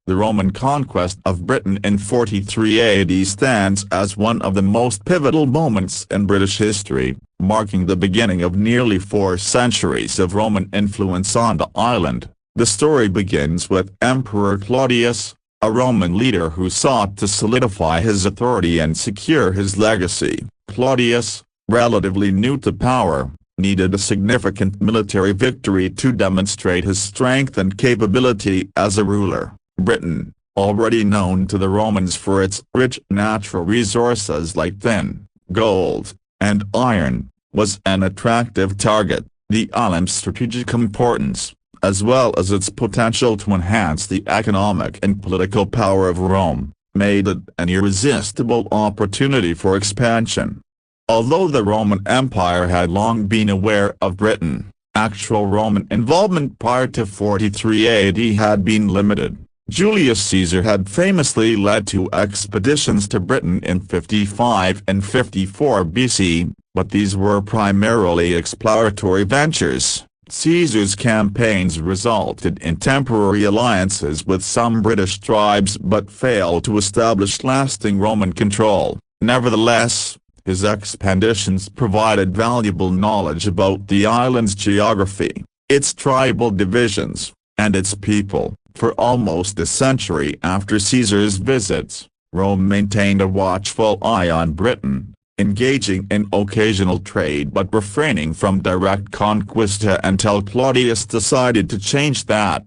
The Roman conquest of Britain in 43 AD stands as one of the most pivotal moments in British history, marking the beginning of nearly 4 centuries of Roman influence on the island. The story begins with Emperor Claudius, a Roman leader who sought to solidify his authority and secure his legacy. Claudius, relatively new to power, needed a significant military victory to demonstrate his strength and capability as a ruler. Britain, already known to the Romans for its rich natural resources like tin, gold, and iron, was an attractive target. The island's strategic importance, as well as its potential to enhance the economic and political power of Rome, made it an irresistible opportunity for expansion. Although the Roman Empire had long been aware of Britain, actual Roman involvement prior to 43 AD had been limited. Julius Caesar had famously led 2 expeditions to Britain in 55 and 54 BC, but these were primarily exploratory ventures. Caesar's campaigns resulted in temporary alliances with some British tribes but failed to establish lasting Roman control. Nevertheless, his expeditions provided valuable knowledge about the island's geography, its tribal divisions, and its people. For almost a century after Caesar's visits, Rome maintained a watchful eye on Britain, engaging in occasional trade but refraining from direct conquest until Claudius decided to change that.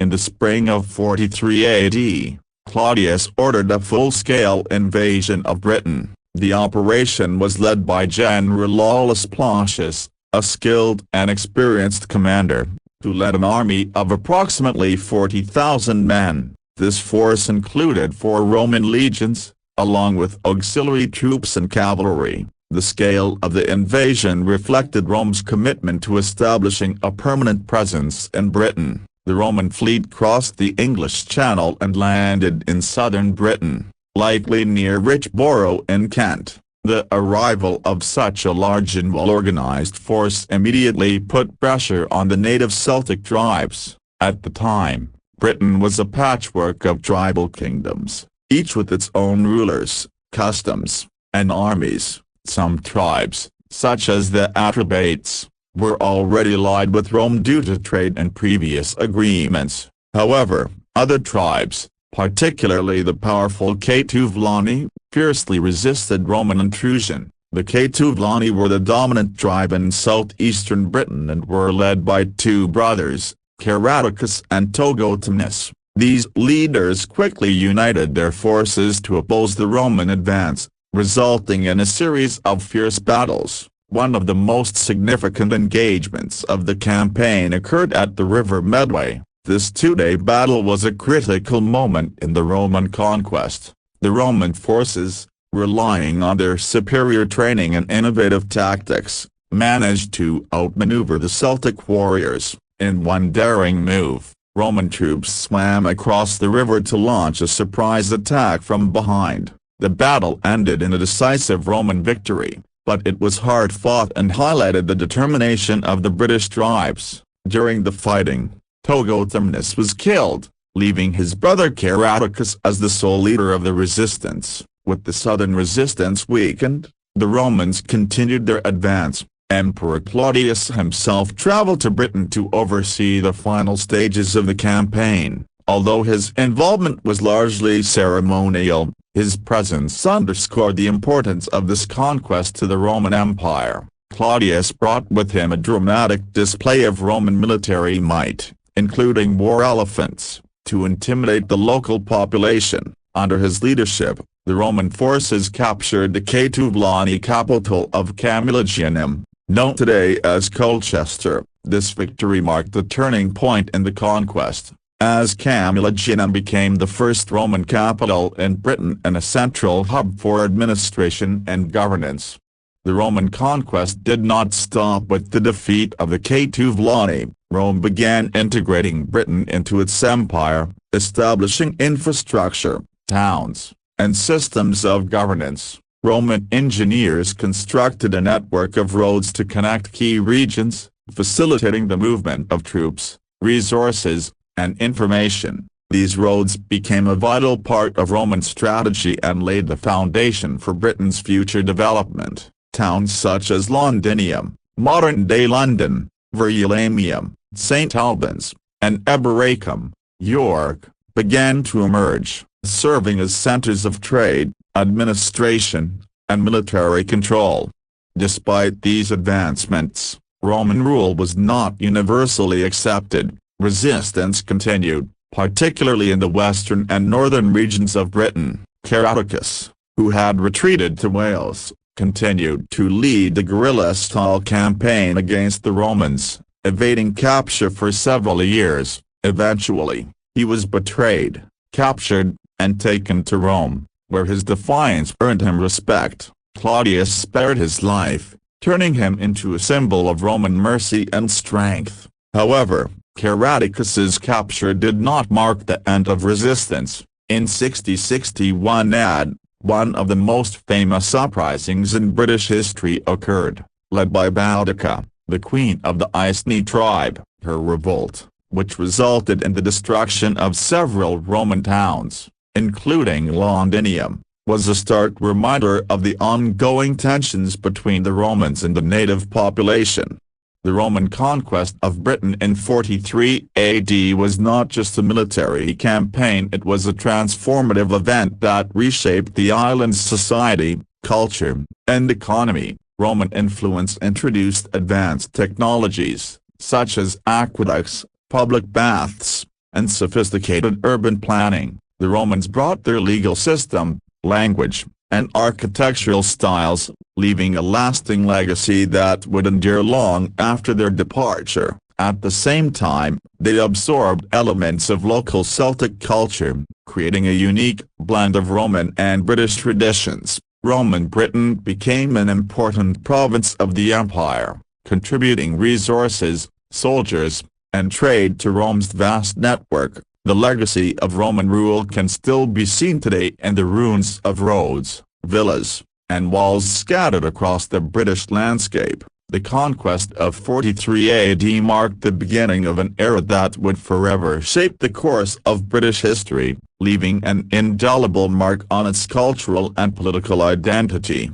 In the spring of 43 AD, Claudius ordered a full-scale invasion of Britain. The operation was led by General Aulus Plautius, a skilled and experienced commander, who led an army of approximately 40,000 men. This force included 4 Roman legions, along with auxiliary troops and cavalry. The scale of the invasion reflected Rome's commitment to establishing a permanent presence in Britain. The Roman fleet crossed the English Channel and landed in southern Britain, likely near Richborough in Kent. The arrival of such a large and well-organized force immediately put pressure on the native Celtic tribes. At the time, Britain was a patchwork of tribal kingdoms, each with its own rulers, customs, and armies. Some tribes, such as the Atrebates, were already allied with Rome due to trade and previous agreements. However, other tribes, particularly the powerful Catuvellauni, fiercely resisted Roman intrusion. The Catuvellauni were the dominant tribe in southeastern Britain and were led by 2 brothers, Caratacus and Boudica. These leaders quickly united their forces to oppose the Roman advance, resulting in a series of fierce battles. One of the most significant engagements of the campaign occurred at the River Medway. This 2-day battle was a critical moment in the Roman conquest. The Roman forces, relying on their superior training and innovative tactics, managed to outmaneuver the Celtic warriors. In one daring move, Roman troops swam across the river to launch a surprise attack from behind. The battle ended in a decisive Roman victory, but it was hard-fought and highlighted the determination of the British tribes. During the fighting, Boudica was killed, leaving his brother Caratacus as the sole leader of the resistance. With the southern resistance weakened, the Romans continued their advance. Emperor Claudius himself traveled to Britain to oversee the final stages of the campaign. Although his involvement was largely ceremonial, his presence underscored the importance of this conquest to the Roman Empire. Claudius brought with him a dramatic display of Roman military might, including war elephants, to intimidate the local population. Under his leadership, the Roman forces captured the Catuvellauni capital of Camalodunum, known today as Colchester. This victory marked the turning point in the conquest, as Camalodunum became the first Roman capital in Britain and a central hub for administration and governance. The Roman conquest did not stop with the defeat of the Catuvellauni. Rome began integrating Britain into its empire, establishing infrastructure, towns, and systems of governance. Roman engineers constructed a network of roads to connect key regions, facilitating the movement of troops, resources, and information. These roads became a vital part of Roman strategy and laid the foundation for Britain's future development. Towns such as Londinium, modern-day London, Verulamium, St Albans, and Eboracum, York, began to emerge, serving as centers of trade, administration, and military control. Despite these advancements, Roman rule was not universally accepted. Resistance continued, particularly in the western and northern regions of Britain. Caratacus, who had retreated to Wales, continued to lead the guerrilla-style campaign against the Romans, evading capture for several years. Eventually, he was betrayed, captured, and taken to Rome, where his defiance earned him respect. Claudius spared his life, turning him into a symbol of Roman mercy and strength. However, Caratacus's capture did not mark the end of resistance. In 6061 AD, one of the most famous uprisings in British history occurred, led by Boudica, the queen of the Iceni tribe. Her revolt, which resulted in the destruction of several Roman towns, including Londinium, was a stark reminder of the ongoing tensions between the Romans and the native population. The Roman conquest of Britain in 43 AD was not just a military campaign, it was a transformative event that reshaped the island's society, culture, and economy. Roman influence introduced advanced technologies, such as aqueducts, public baths, and sophisticated urban planning. The Romans brought their legal system, language, and architectural styles, leaving a lasting legacy that would endure long after their departure. At the same time, they absorbed elements of local Celtic culture, creating a unique blend of Roman and British traditions. Roman Britain became an important province of the empire, contributing resources, soldiers, and trade to Rome's vast network. The legacy of Roman rule can still be seen today in the ruins of roads, villas, and walls scattered across the British landscape. The conquest of 43 AD marked the beginning of an era that would forever shape the course of British history, leaving an indelible mark on its cultural and political identity.